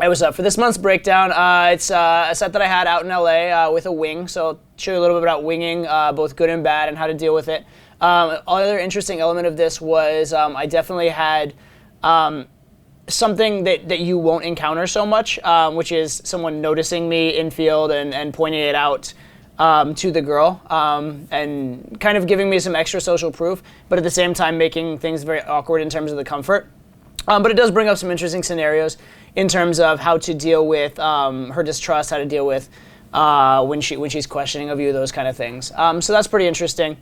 Hey, what's up? For this month's breakdown, it's a set that I had out in LA with a wing, so I'll show you a little bit about winging, both good and bad, and how to deal with it. Other interesting element of this was I definitely had something that you won't encounter so much, which is someone noticing me in field and pointing it out to the girl, and kind of giving me some extra social proof, but at the same time making things very awkward in terms of the comfort. But it does bring up some interesting scenarios in terms of how to deal with her distrust, how to deal with when she's questioning of you, those kind of things. So that's pretty interesting.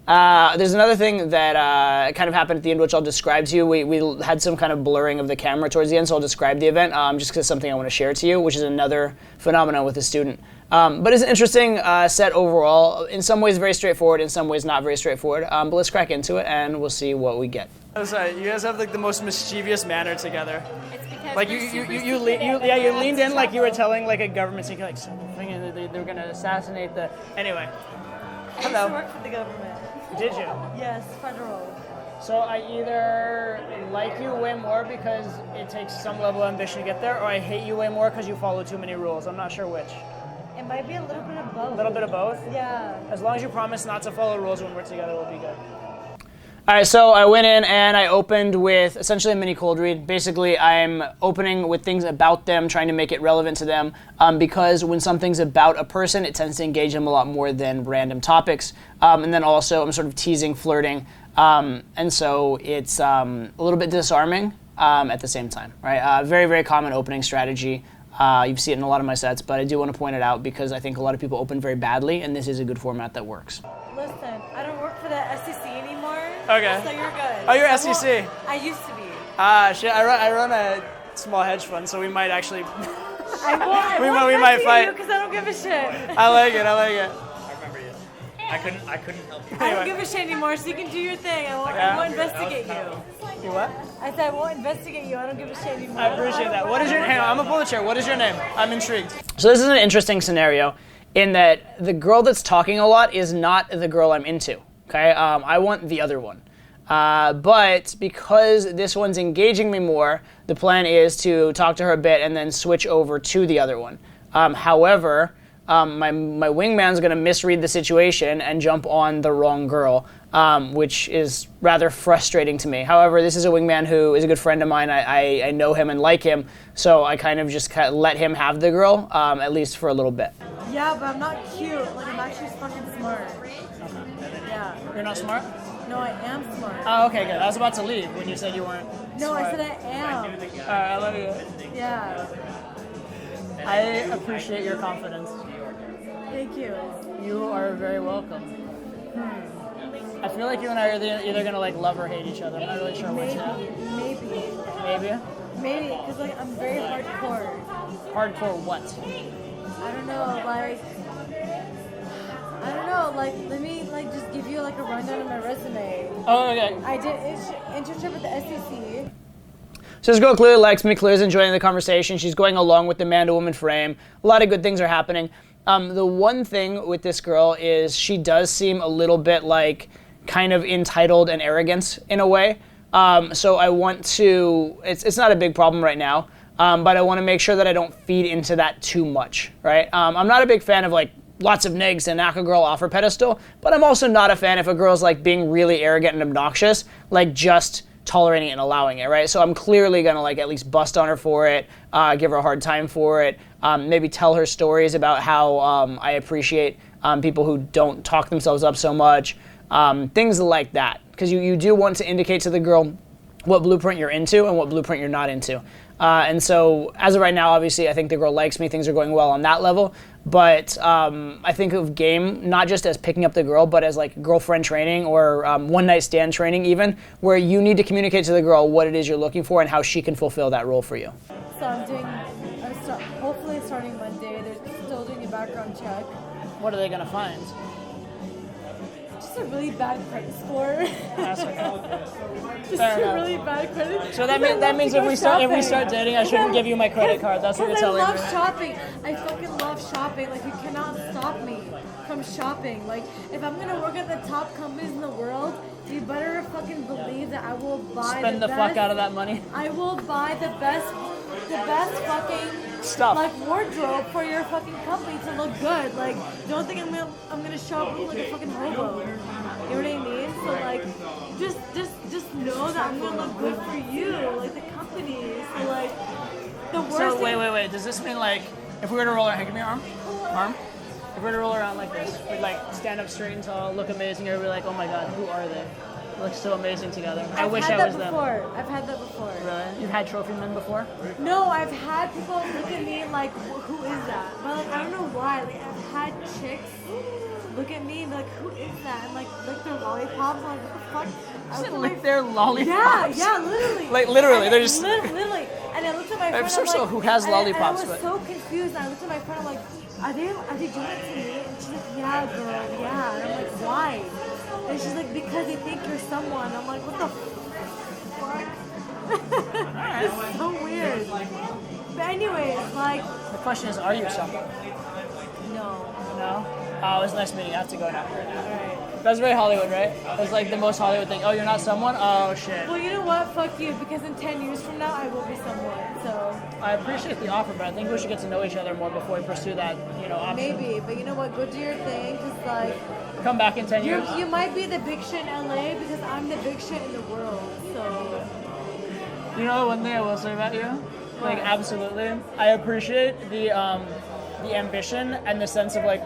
There's another thing that kind of happened at the end, which I'll describe to you. We had some kind of blurring of the camera towards the end, so I'll describe the event just because it's something I want to share to you, which is another phenomenon with a student. But it's an interesting set overall. In some ways very straightforward, in some ways not very straightforward. But let's crack into it and we'll see what we get. I'm sorry, you guys have like the most mischievous manner together. It's because like you leaned in like you were telling like a government secret, like something, and they were gonna assassinate the. Anyway. Hello. I used to work for the government. Did you? Yes, federal. So I either like you way more because it takes some level of ambition to get there, or I hate you way more because you follow too many rules. I'm not sure which. It might be a little bit of both. A little bit of both? Yeah. As long as you promise not to follow rules when we're together, we'll be good. All right, so I went in and I opened with essentially a mini cold read. Basically, I'm opening with things about them, trying to make it relevant to them, because when something's about a person, it tends to engage them a lot more than random topics. And then also, I'm sort of teasing, flirting, and so it's a little bit disarming at the same time, right? Very, very common opening strategy. You see it in a lot of my sets, but I do want to point it out because I think a lot of people open very badly, and this is a good format that works. Listen, I don't work for the SEC anymore. Okay. So you're good. Oh, you're SEC. I used to be. Shit. I run a small hedge fund, so we might actually. we might fight because I don't give a shit. I like it. I remember you. I couldn't help you. I don't give a shit anymore, so you can do your thing. I won't investigate you. You what? I said I won't investigate you. I don't give a shit anymore. I appreciate that. What is your name? Hang on, I'm gonna pull the chair. What is your name? I'm intrigued. So this is an interesting scenario in that the girl that's talking a lot is not the girl I'm into. Okay, I want the other one. But because this one's engaging me more, the plan is to talk to her a bit and then switch over to the other one. However, my wingman's going to misread the situation and jump on the wrong girl, which is rather frustrating to me. However, this is a wingman who is a good friend of mine. I know him and like him, so I kind of just let him have the girl, at least for a little bit. Yeah, but I'm not cute. Like, I'm actually fucking smart. Yeah. You're not smart? No, I am smart. Oh, okay, good. I was about to leave when you said you weren't No, smart. I said I am. All right, I love you. Yeah. I appreciate your confidence. Thank you. You are very welcome. I feel like you and I are either going to like love or hate each other. I'm not really sure which now. Maybe. Maybe? Because like I'm very hardcore. Hardcore what? I don't know, like let me like just give you like a rundown of my resume. Oh, okay. I did internship with the SEC. So this girl clearly likes me, clearly is enjoying the conversation. She's going along with the man-to-woman frame. A lot of good things are happening. The one thing with this girl is she does seem a little bit like kind of entitled and arrogant in a way. So I want to, it's not a big problem right now, but I want to make sure that I don't feed into that too much, right? I'm not a big fan of like lots of negs and knock a girl off her pedestal, but I'm also not a fan if a girl's like being really arrogant and obnoxious, like just tolerating it and allowing it, right? So I'm clearly gonna like at least bust on her for it, give her a hard time for it, maybe tell her stories about how I appreciate people who don't talk themselves up so much, things like that. Because you do want to indicate to the girl what blueprint you're into and what blueprint you're not into. And so as of right now, obviously, I think the girl likes me, things are going well on that level. But I think of game not just as picking up the girl, but as like girlfriend training or one night stand training even, where you need to communicate to the girl what it is you're looking for and how she can fulfill that role for you. So hopefully starting Monday. They're still doing a background check. What are they gonna find? Just a really bad credit score. That's okay. Just Fair a enough. really bad credit. So that means if we start dating, I shouldn't give you my credit card. That's what you're telling me. I love shopping. I fucking love shopping. Like you cannot stop me from shopping. Like if I'm gonna work at the top companies in the world, you better fucking believe that I will buy Spend the best, fuck out of that money. I will buy the best the best fucking Stuff. like wardrobe for your fucking company to look good. Like, don't think I'm gonna show up like a fucking hobo. You know what I mean? So like, just know that I'm gonna look good for you, like the company. So like, the worst. So wait. Does this mean like if we were to roll around, hey, give me your arm. If we were to roll around like this, we'd like stand up straight and tall, look amazing, and we'd be like, oh my god, who are they? They look so amazing together. I wish I was them. I've had that before. Really? You've had trophy men before? No, I've had people look at me like, who is that? But like, I don't know why. Like, I've had chicks look at me and be like, who is that? And like their lollipops. I'm like, what the fuck? Lick their lollipops? Yeah, literally. Like literally, they're just. Literally. And I looked at my friend. I'm sure I'm like, who has lollipops, and I was so confused. And I looked at my friend. I'm like, are they doing it to me? And she's like, yeah, girl, yeah. And I'm like, why? And she's like, because they think you're someone. I'm like, what the fuck? It's so weird. But anyways, like. The question is, are you someone? No. No? Oh, it was nice meeting you. I have to go now. Alright. That's very Hollywood, right? It's like the most Hollywood thing. Oh, you're not someone? Oh, shit. Well, you know what? Fuck you, because in 10 years from now, I will be someone, so... I appreciate the offer, but I think we should get to know each other more before we pursue that, option. Maybe, but you know what? Go do your thing, because, like... Come back in 10 years? You might be the big shit in LA, because I'm the big shit in the world, so... You know one thing I will say about you? Like, absolutely. I appreciate the ambition and the sense of, like,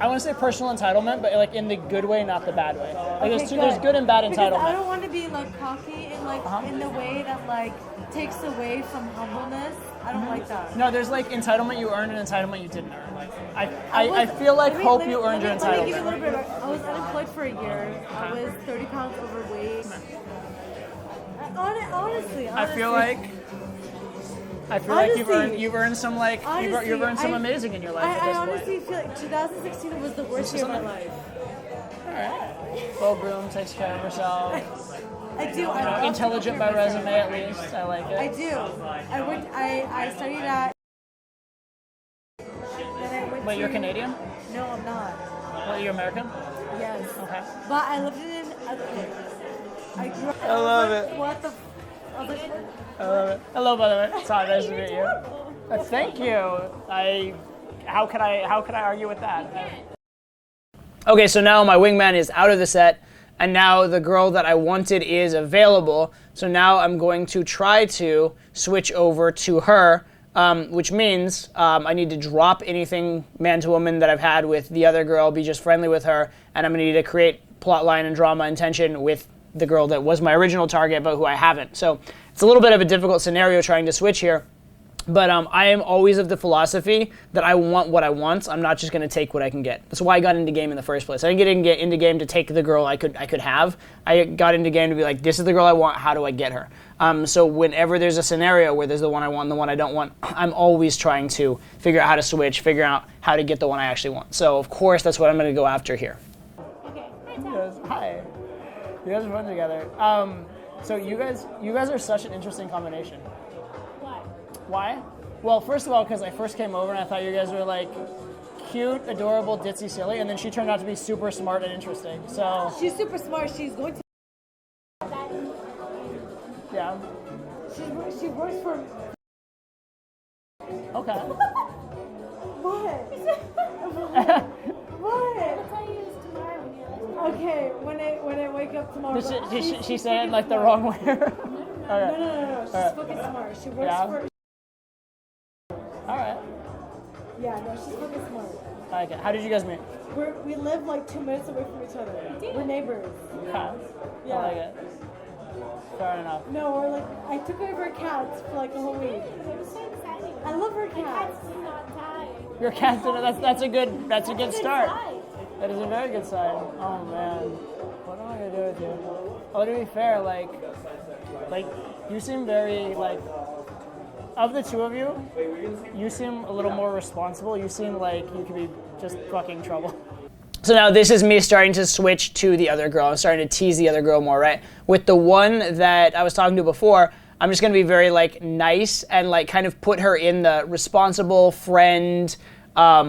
I want to say personal entitlement, but like in the good way, not the bad way. Like Okay, there's good and bad entitlement. Because I don't want to be like cocky and like in the way that like takes away from humbleness. I don't like that. No, there's like entitlement you earned and entitlement you didn't earn. I feel like you earned your entitlement. Let me give you a little bit. I was unemployed for a year. I was 30 pounds overweight. Honestly. I feel like you've earned some amazing in your life. I honestly feel like 2016 was the worst year of my life. All right. Well, Broom takes care of herself. I do. Intelligent by resume, at least. I like it. I do. I studied at. Wait, you're Canadian? No, I'm not. Well, you're American? Yes. Okay. But I lived in. Okay. I grew up. I love it. What the? I was like, I love it. Hello, by the way. It's nice to meet you. Thank you. How could I argue with that? Okay, so now my wingman is out of the set, and now the girl that I wanted is available. So now I'm going to try to switch over to her, which means I need to drop anything man to woman that I've had with the other girl, be just friendly with her, and I'm going to need to create plot line and drama and tension with the girl that was my original target, but who I haven't. So it's a little bit of a difficult scenario trying to switch here, but I am always of the philosophy that I want what I want. I'm not just going to take what I can get. That's why I got into game in the first place. I didn't get into game to take the girl I could have. I got into game to be like, this is the girl I want. How do I get her? So whenever there's a scenario where there's the one I want and the one I don't want, I'm always trying to figure out how to switch, figure out how to get the one I actually want. So of course that's what I'm going to go after here. okay. Hi. You guys are fun together. So you guys are such an interesting combination. Why? Well, first of all, because I first came over and I thought you guys were like cute, adorable, ditzy, silly, and then she turned out to be super smart and interesting. So She's super smart. She's going to. yeah. She works for. Okay. What? What? Okay, when I wake up tomorrow. Did she say it in like the wrong way? No. She's fucking smart. She works for. All right. Yeah, no, she's fucking smart. I like it. How did you guys meet? We live like 2 minutes away from each other. We're neighbors. Yeah. Yeah. I like it. Fair enough. No, we're like, I took care of her cats for like a whole week. It was so exciting. I love her cats. Cats do not die. Your cat's that's a good start. Sign. That is a very good sign. Oh man, what am I gonna do with you? Oh, to be fair, like you seem very like. Of the two of you, you seem a little more responsible. You seem like you could be just fucking trouble. So now this is me starting to switch to the other girl. I'm starting to tease the other girl more, right? With the one that I was talking to before, I'm just gonna be very like nice and like kind of put her in the responsible friend,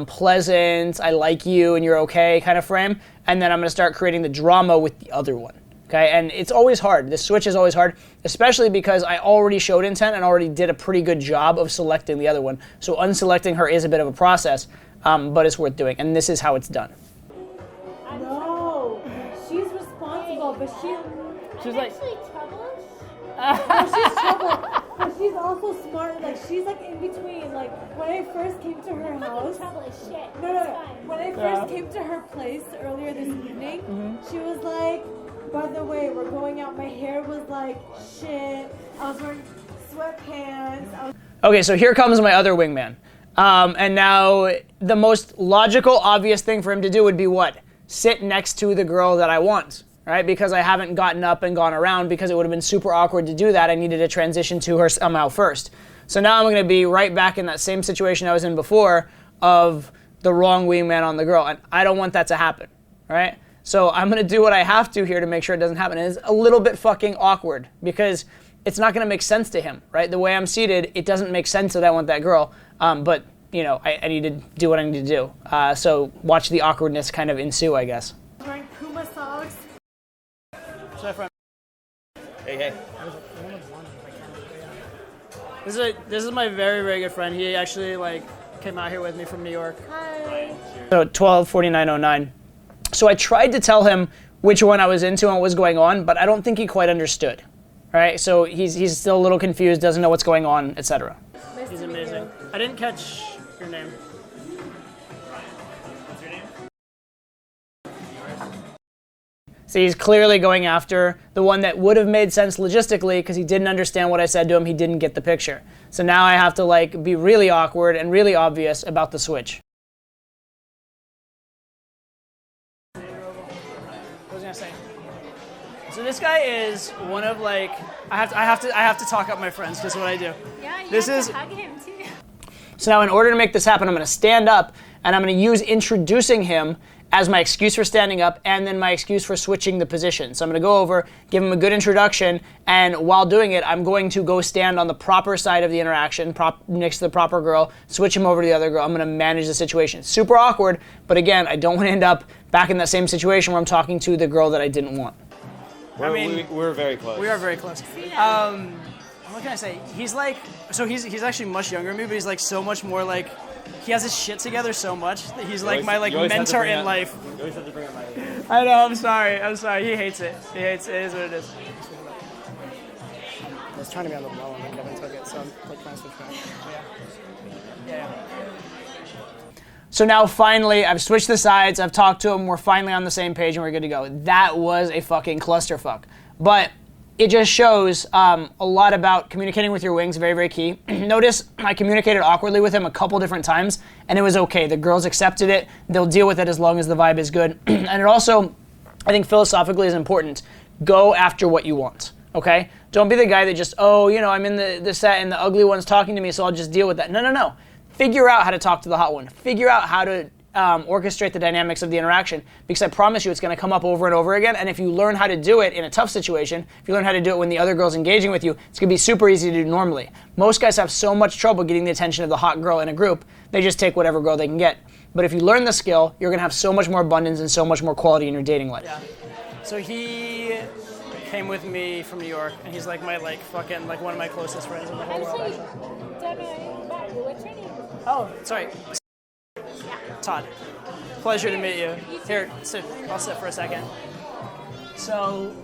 pleasant, I like you and you're okay kind of frame. And then I'm gonna start creating the drama with the other one. Okay, and it's always hard. This switch is always hard, especially because I already showed intent and already did a pretty good job of selecting the other one. So unselecting her is a bit of a process, but it's worth doing. And this is how it's done. No, she's responsible, but She's like, Actually, troubles. she's trouble. But she's also smart. Like she's like in between. Like when I first came to her house. Trouble is shit. No. It's fine. When I first came to her place earlier this evening, she was like, by the way, we're going out. My hair was like shit. I was wearing sweatpants. okay, so here comes my other wingman. And now the most logical, obvious thing for him to do would be what? Sit next to the girl that I want, right? Because I haven't gotten up and gone around because it would have been super awkward to do that. I needed to transition to her somehow first. So now I'm going to be right back in that same situation I was in before of the wrong wingman on the girl. And I don't want that to happen, right? So I'm going to do what I have to here to make sure it doesn't happen. And it's a little bit fucking awkward because it's not going to make sense to him, right? The way I'm seated, it doesn't make sense that I want that girl. But, you know, I need to do what I need to do. So watch the awkwardness kind of ensue, I guess. Wearing Puma socks. Hey. This is my very, very good friend. He actually came out here with me from New York. Hi. So 12/49/09. So I tried to tell him which one I was into and what was going on, but I don't think he quite understood. Right? So he's still a little confused, doesn't know what's going on, etc. He's amazing. I didn't catch your name. What's your name? So he's clearly going after the one that would have made sense logistically because he didn't understand what I said to him. He didn't get the picture. So now I have to be really awkward and really obvious about the switch. What was I gonna say? So this guy is one of I have to talk up my friends because what I do. Yeah, you This have is- to hug him too. So now in order to make this happen, I'm going to stand up and I'm going to use introducing him as my excuse for standing up and then my excuse for switching the position. So I'm going to go over, give him a good introduction, and while doing it, I'm going to go stand on the proper side of the interaction, next to the proper girl, switch him over to the other girl. I'm going to manage the situation. Super awkward, but again, I don't want to end up back in that same situation where I'm talking to the girl that I didn't want. We're very close. We are very close. What can I say? He's he's actually much younger than me, but he's so much more he has his shit together so much that he's my mentor in life. You always have to bring up my age. I know, I'm sorry. He hates it. He hates it. It is what it is. I was trying to be on the low and Kevin took it, so I'm trying to switch back. Yeah. So now finally, I've switched the sides, I've talked to him, we're finally on the same page and we're good to go. That was a fucking clusterfuck. But it just shows a lot about communicating with your wings, very, very key. Notice I communicated awkwardly with him a couple different times, and it was okay. The girls accepted it. They'll deal with it as long as the vibe is good. And it also, I think philosophically is important. Go after what you want, okay? Don't be the guy that just, I'm in the set and the ugly one's talking to me, so I'll just deal with that. No. Figure out how to talk to the hot one. Figure out how to orchestrate the dynamics of the interaction, because I promise you it's going to come up over and over again, and if you learn how to do it in a tough situation, if you learn how to do it when the other girl's engaging with you, it's going to be super easy to do normally. Most guys have so much trouble getting the attention of the hot girl in a group, they just take whatever girl they can get. But if you learn the skill, you're going to have so much more abundance and so much more quality in your dating life. Yeah. So he came with me from New York, and he's my one of my closest friends in the whole world. Actually, don't know anything about you. What's your name? Oh, sorry. Todd. Pleasure to meet you. Here, sit. I'll sit for a second. So,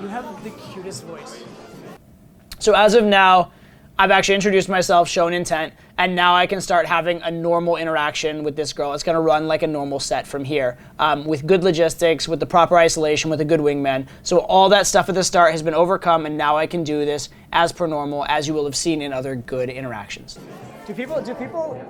you have the cutest voice. So as of now, I've actually introduced myself, shown intent, and now I can start having a normal interaction with this girl. It's going to run like a normal set from here, with good logistics, with the proper isolation, with a good wingman. So all that stuff at the start has been overcome, and now I can do this as per normal, as you will have seen in other good interactions. Do people,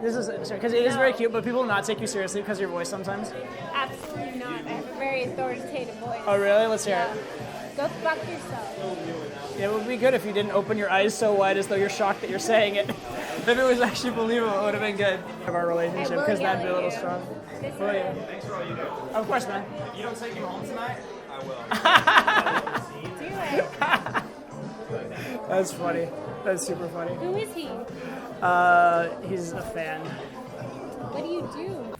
this is, because it is very cute, but people not take you seriously because of your voice sometimes? Absolutely not. I have a very authoritative voice. Oh, really? Let's hear it. Go fuck yourself. It would be good if you didn't open your eyes so wide as though you're shocked that you're saying it. If it was actually believable, it would have been good. Of our relationship, because that'd be a little strong. Will you? Thanks for all you do. Of course, man. If you don't take me home tonight, I will. Do it. That's funny. That's super funny. Who is he? He's a fan. What do you do?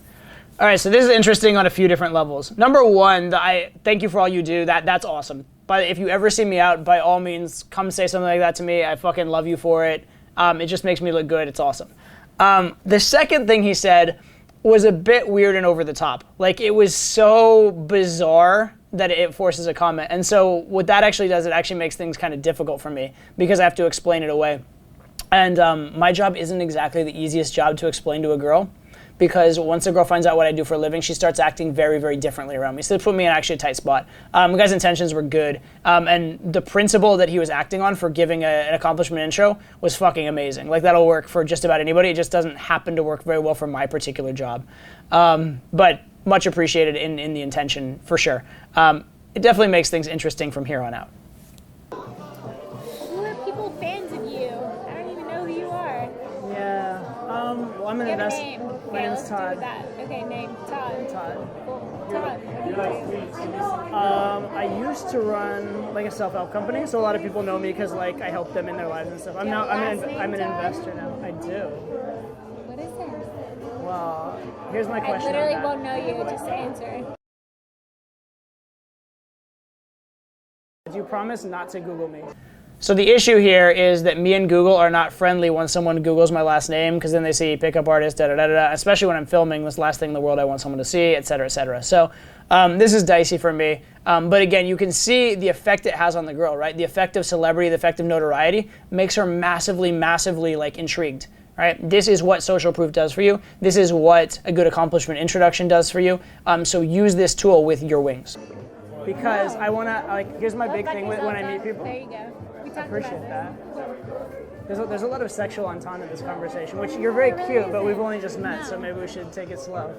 All right, so this is interesting on a few different levels. Number one, I thank you for all you do. That's awesome. But if you ever see me out, by all means, come say something like that to me. I fucking love you for it. It just makes me look good. It's awesome. The second thing he said was a bit weird and over the top. Like, it was so bizarre that it forces a comment. And so what that actually does, it actually makes things kind of difficult for me because I have to explain it away. And my job isn't exactly the easiest job to explain to a girl, because once a girl finds out what I do for a living, she starts acting very, very differently around me. So it put me in actually a tight spot. The guy's intentions were good. And the principle that he was acting on for giving an accomplishment intro was fucking amazing. Like, that'll work for just about anybody. It just doesn't happen to work very well for my particular job. But much appreciated in the intention, for sure. It definitely makes things interesting from here on out. Who are people fans of you? I don't even know who you are. Yeah. Well, I'm an You have a investor. name. My Okay, name's let's do Todd. with that. Okay, name Todd. Todd. Cool. Todd, what do you do? I used to run like a self-help company, so a lot of people know me because like I help them in their lives and stuff. I'm an investor now. I do. What is it? Well, here's my I question. literally on that. won't know you. Just answer. Do you promise not to Google me? So the issue here is that me and Google are not friendly when someone Googles my last name, because then they see pickup artist, da-da-da-da, especially when I'm filming. This last thing in the world I want someone to see, et cetera, et cetera. So this is dicey for me. But again, you can see the effect it has on the girl, right? The effect of celebrity, the effect of notoriety makes her massively, massively like intrigued, right? This is what social proof does for you. This is what a good accomplishment introduction does for you. So use this tool with your wings. Because I want to, like, here's my big thing when I meet people. There you go. We I talked appreciate about that. There's a lot of sexual entente in this conversation, which you're very cute, but we've only just met, so maybe we should take it slow.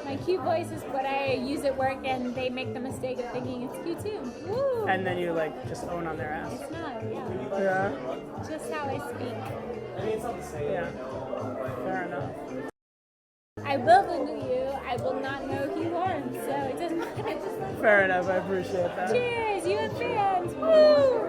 My cute voice is what I use at work, and they make the mistake of thinking it's cute too. Woo! And then you like just own on their ass. It's not, yeah. Yeah. Just how I speak. Yeah. Fair enough. I will Google you. I will not know who you are, so it doesn't matter. Fair enough. I appreciate that. Cheers, you have fans. Woo!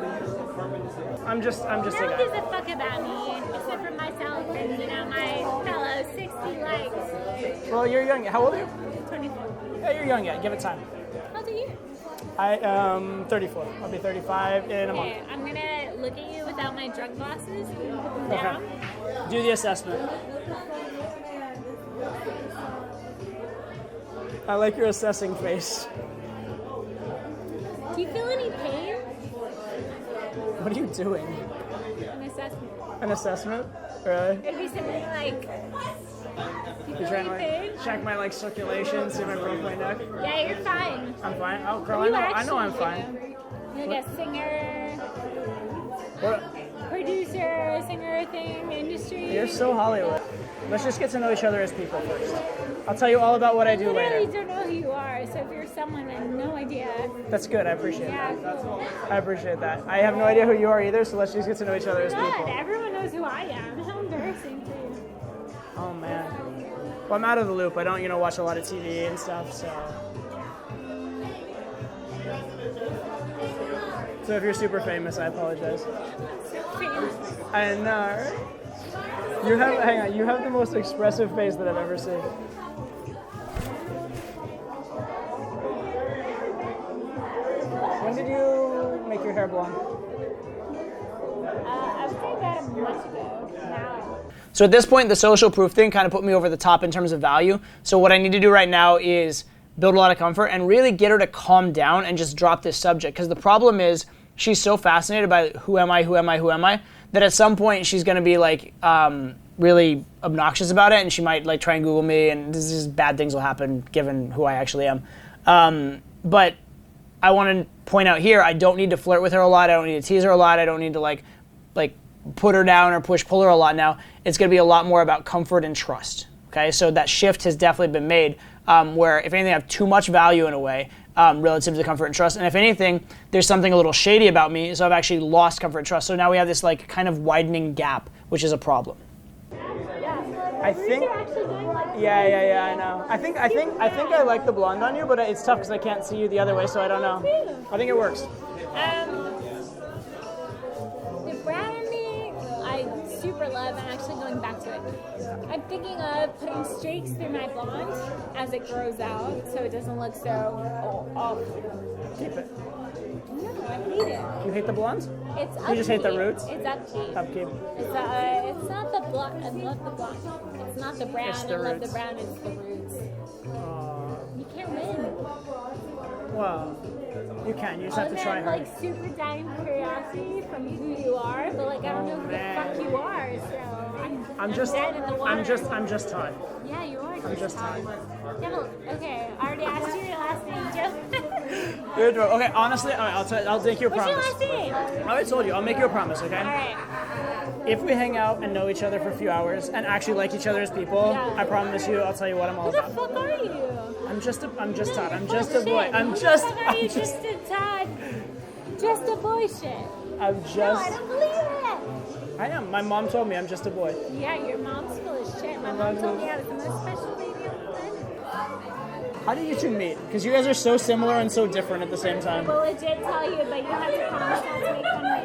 I'm just a No one guy. gives a fuck about me, except for myself and, my fellow 60 likes. Well, you're young. How old are you? 24. Yeah, you're young yet. Give it time. How old are you? I am 34. I'll be 35 in a month. Okay, I'm gonna look at you without my drug glasses. Okay. Down. Do the assessment. I like your assessing face. Do you feel any pain? What are you doing? An assessment. An assessment? Really? It'd be something like, do you You're feel trying to any pain? check my circulation, see if I broke my neck. Yeah, you're fine. I'm fine. Oh, girl, You I know I'm actually, fine. You're like a singer, What? producer, singer thing, industry. You're so Hollywood. Let's just get to know each other as people first. I'll tell you all about what I do literally later. don't know who you are, so if you're someone, I have no idea. That's good. I appreciate Yeah, that. cool. I appreciate that. I have no idea who you are either, so let's just get to know each other as Good. people. Everyone knows who I am. How embarrassing for you. Oh man. Well, I'm out of the loop. I don't, watch a lot of TV and stuff, so. So if you're super famous, I apologize. I know, right? You have the most expressive face that I've ever seen. When did you make your hair blonde? I would say about a month ago now. So at this point, the social proof thing kind of put me over the top in terms of value. So what I need to do right now is build a lot of comfort and really get her to calm down and just drop this subject. Because the problem is she's so fascinated by who am I, that at some point she's going to be like really obnoxious about it, and she might like try and Google me, and this is bad things will happen given who I actually am. But I want to point out here, I don't need to flirt with her a lot. I don't need to tease her a lot. I don't need to like put her down or pull her a lot now. It's going to be a lot more about comfort and trust. Okay, so that shift has definitely been made where if anything, I have too much value in a way relative to comfort and trust. And if anything, there's something a little shady about me, so I've actually lost comfort and trust. So now we have this like kind of widening gap, which is a problem. I think. Yeah, I know. I think I like the blonde on you, but it's tough because I can't see you the other way, so I don't know. I think it works. The brown on me, I super love, I'm actually going back to it. I'm thinking of putting streaks through my blonde as it grows out, so it doesn't look so off. Keep it. No, I hate it. You hate the blondes? It's upkeep. You just hate the roots? It's upkeep. Upkeep. It's not the blonde. I love the blonde. It's not the brown. It's the I love roots. the brown. It's the roots. You can't win. Well, you can. You just have to try I'm hard. like super dying curiosity from who you are, but like I don't know who the fuck you are, so I'm just dead in the water. I'm just Todd. Yeah, you are. I'm just Todd. Yeah, but, okay, I already asked you your last name, Joe. Good. Okay, honestly, all right, I'll make you a What's your promise. last name? I already told you. I'll make you a promise, okay? All right. If we hang out and know each other for a few hours and actually like each other as people, Yeah. I promise you, I'll tell you what I'm all Who the about. fuck are you? I'm just Todd. I'm just a Bullshit. boy. Who the fuck are you? Just a Todd. Just a boy shit. I'm No, I just. don't believe it. I am. My mom told me I'm just a boy. Yeah, your mom's full of shit. My mom told me I was the most special baby on the planet. How did you two meet? Because you guys are so similar and so different at the same time. Well, legit tell you, but you have to promise not to make fun of me.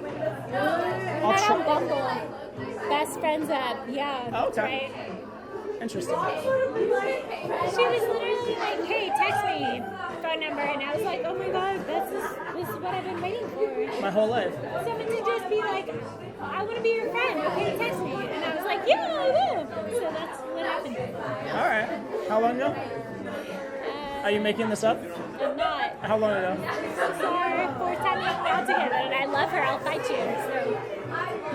We met on Bumble. Best friends app. Yeah, that's Okay. right. Interesting. She was literally like, hey, text me phone number. And I was like, oh my god, this is what I've been waiting for. My whole life. Someone to just be like, I want to be your friend. Okay, text me. And I was like, yeah, I will. So that's what happened. All right. How long ago? Are you making this up? I'm not. How long ago? It's our fourth time hanging out together, and I love her. I'll fight you. So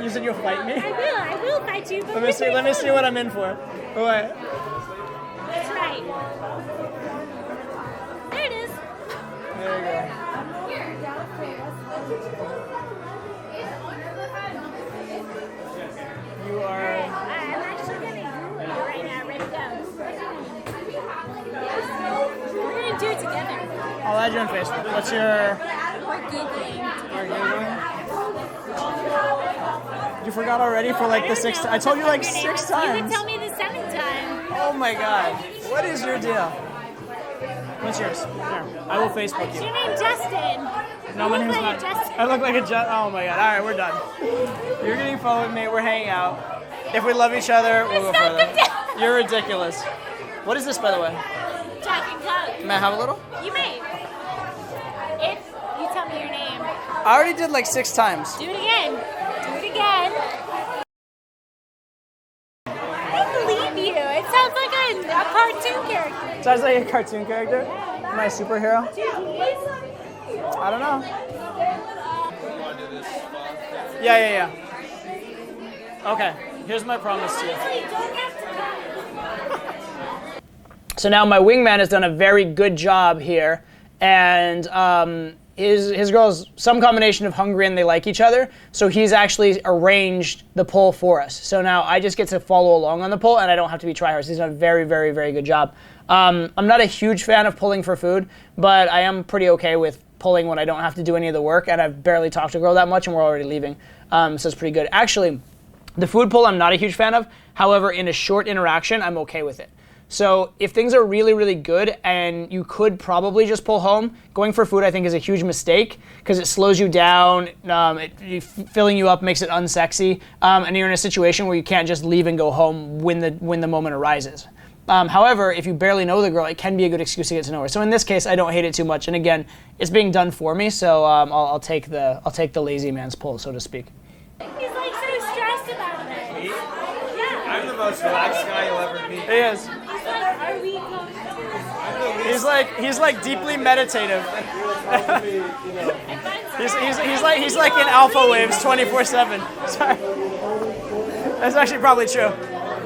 You said you'll fight me? I will fight you. But Let me see what I'm in for. Oh, wait. That's right. There it is. There you go. You are. I'm actually gonna Google you right now. Ready to go. We're gonna do it together. I'll add you on Facebook. What's your? We're Googling. You forgot already for like the sixth time. I told you like Your name 6 is- You would times. tell me the 7th time. Oh my god. What is your deal? What's yours? Here. I will Facebook What's you. your name, Justin? No, You my look name's like not. a Justin. I look like a Justin. Oh my god. Alright, we're done. You're getting phone with me. We're hanging out. If we love each other, we'll go Let's knock further. them down. You're ridiculous. What is this, by the way? Jack and Coke. May I have a little? You may. If you tell me your name. I already did like 6 times. Do it again. Do it again. I believe you. It sounds like a cartoon character. Sounds like a cartoon character. Am I a superhero? Dude, he is. I don't know. Yeah. Okay, here's my promise to you. Honestly, don't have to So now my wingman has done a very good job here, and his girl's some combination of hungry and they like each other, so he's actually arranged the poll for us. So now I just get to follow along on the poll, and I don't have to be tryhard. He's done a very, very, very good job. I'm not a huge fan of pulling for food, but I am pretty okay with pulling when I don't have to do any of the work, and I've barely talked to a girl that much, and we're already leaving. So it's pretty good. Actually, the food pull I'm not a huge fan of. However, in a short interaction, I'm okay with it. So if things are really, really good and you could probably just pull home, going for food I think is a huge mistake because it slows you down, filling you up makes it unsexy, and you're in a situation where you can't just leave and go home when the moment arises. However, if you barely know the girl, it can be a good excuse to get to know her. So in this case, I don't hate it too much, and again, it's being done for me, so I'll take the lazy man's pull, so to speak. He's like so stressed about this. Yeah. I'm the most relaxed guy you'll ever meet. He is. He's like, are we going to? He's like deeply meditative. he's like in alpha waves 24/7. Sorry. That's actually probably true.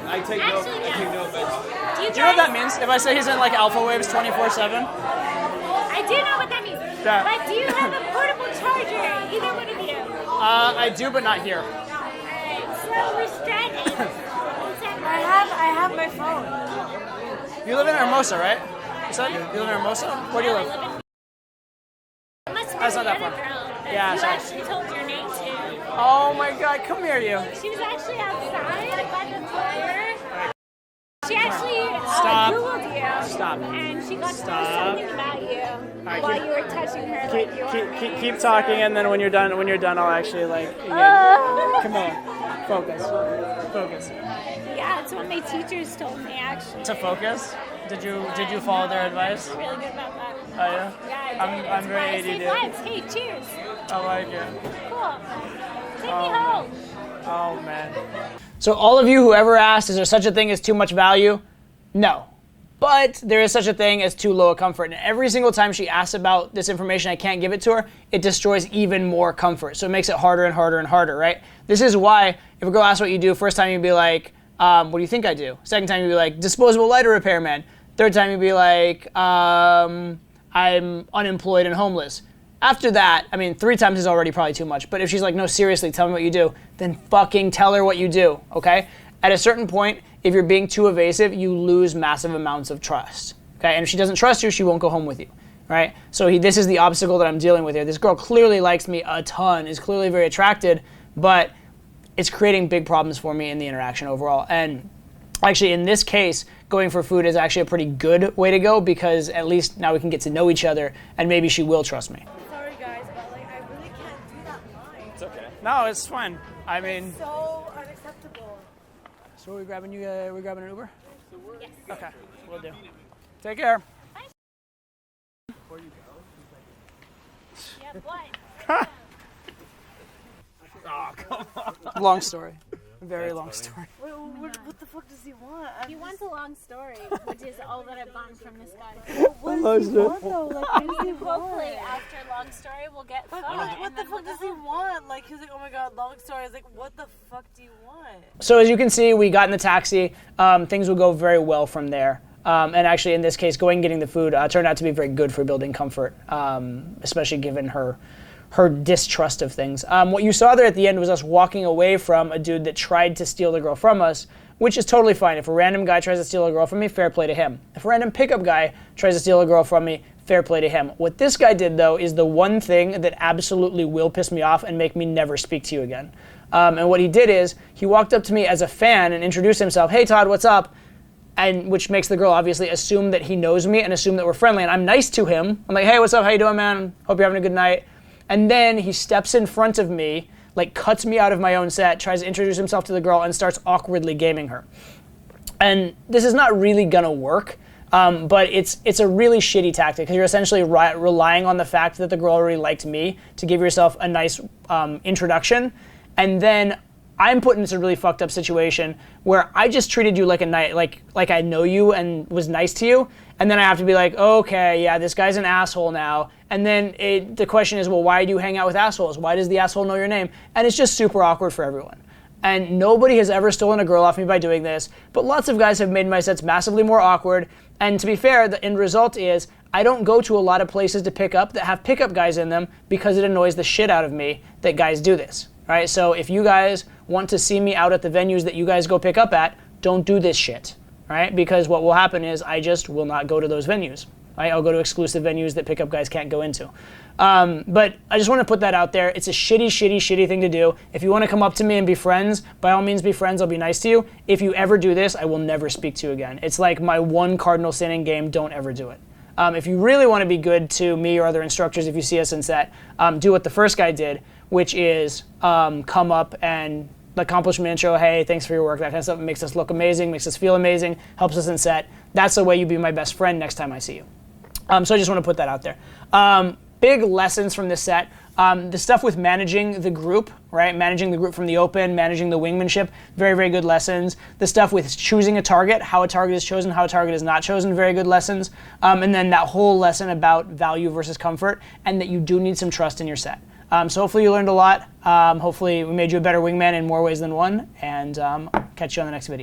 I take no offense. Do you Do you know what that means? If I say he's in like alpha waves 24/7? I do know what that means. Yeah. But do you have a portable charger? Either one of you. I do, but not here. Alright, so we're stranded. I have my phone. You live in Hermosa, right? You said you live in Hermosa? Where do you live? That's not that far. Yeah, you sorry. actually told your name to. Oh my God! Come here, you. She was actually outside by the fire. She actually Stop. Googled you. Stop. And she got to know Stop. something about you right, while keep- you were touching her like you are. Keep talking, and then when you're done, I'll actually come on, focus. Yeah, it's what my teachers told me actually. To focus. Did you follow their advice? I'm really good about that. Oh yeah. Yeah, I'm very Hey, ADD. vibes. Hey, cheers. I like it. Cool. Take me home. Oh man. So all of you who ever asked, is there such a thing as too much value? No. But there is such a thing as too low a comfort. And every single time she asks about this information, I can't give it to her, it destroys even more comfort. So it makes it harder and harder and harder, right? This is why if a girl asks what you do, first time you'd be like, what do you think I do? Second time you'd be like, disposable lighter repairman. Third time you'd be like, I'm unemployed and homeless. After that, 3 times is already probably too much. But if she's like, no, seriously, tell me what you do, then fucking tell her what you do, okay? At a certain point, if you're being too evasive, you lose massive amounts of trust, okay? And if she doesn't trust you, she won't go home with you, right? So this is the obstacle that I'm dealing with here. This girl clearly likes me a ton, is clearly very attracted, but it's creating big problems for me in the interaction overall. And actually, in this case, going for food is actually a pretty good way to go because at least now we can get to know each other and maybe she will trust me. Sorry guys, but like I really can't do that line. It's okay. No, it's fine. So unacceptable. So we're grabbing an Uber? Yes. Okay, we'll do. Take care. Yeah, what? Long story. Very long story. Wait, what the fuck does he want? He wants a long story, which is all that I've gotten from this guy. What does he want though? Like, what does he Hopefully, want? after long story, we'll get fun. What the fuck does he want? Like, he's like, oh my god, long story. I was like, what the fuck do you want? So as you can see, we got in the taxi. Things will go very well from there. And actually, in this case, getting the food turned out to be very good for building comfort, especially given her distrust of things. What you saw there at the end was us walking away from a dude that tried to steal the girl from us, which is totally fine. If a random guy tries to steal a girl from me, fair play to him. If a random pickup guy tries to steal a girl from me, fair play to him. What this guy did, though, is the one thing that absolutely will piss me off and make me never speak to you again. And what he did is, he walked up to me as a fan and introduced himself, hey Todd, what's up? And which makes the girl obviously assume that he knows me and assume that we're friendly. And I'm nice to him. I'm like, hey, what's up? How you doing, man? Hope you're having a good night. And then he steps in front of me, like cuts me out of my own set, tries to introduce himself to the girl, and starts awkwardly gaming her. And this is not really gonna work, but it's a really shitty tactic because you're essentially relying on the fact that the girl already liked me to give yourself a nice introduction, and then I'm put in this really fucked up situation where I just treated you like I know you and was nice to you, and then I have to be like, okay, yeah, this guy's an asshole now. And then the question is, well, why do you hang out with assholes? Why does the asshole know your name? And it's just super awkward for everyone. And nobody has ever stolen a girl off me by doing this, but lots of guys have made my sets massively more awkward. And to be fair, the end result is I don't go to a lot of places to pick up that have pickup guys in them because it annoys the shit out of me that guys do this. Right? So if you guys want to see me out at the venues that you guys go pick up at, don't do this shit. Right? Because what will happen is I just will not go to those venues. Right? I'll go to exclusive venues that pickup guys can't go into. But I just want to put that out there. It's a shitty thing to do. If you want to come up to me and be friends, by all means be friends. I'll be nice to you. If you ever do this, I will never speak to you again. It's like my one cardinal sin in game. Don't ever do it. If you really want to be good to me or other instructors, if you see us in set, do what the first guy did, which is come up and accomplishment intro, hey, thanks for your work, that kind of stuff. It makes us look amazing, makes us feel amazing, helps us in set. That's the way you be my best friend next time I see you. So I just want to put that out there. Big lessons from this set. The stuff with managing the group, right? Managing the group from the open, managing the wingmanship, very, very good lessons. The stuff with choosing a target, how a target is chosen, how a target is not chosen, very good lessons. And then that whole lesson about value versus comfort, and that you do need some trust in your set. So hopefully you learned a lot. Hopefully we made you a better wingman in more ways than one, and catch you on the next video.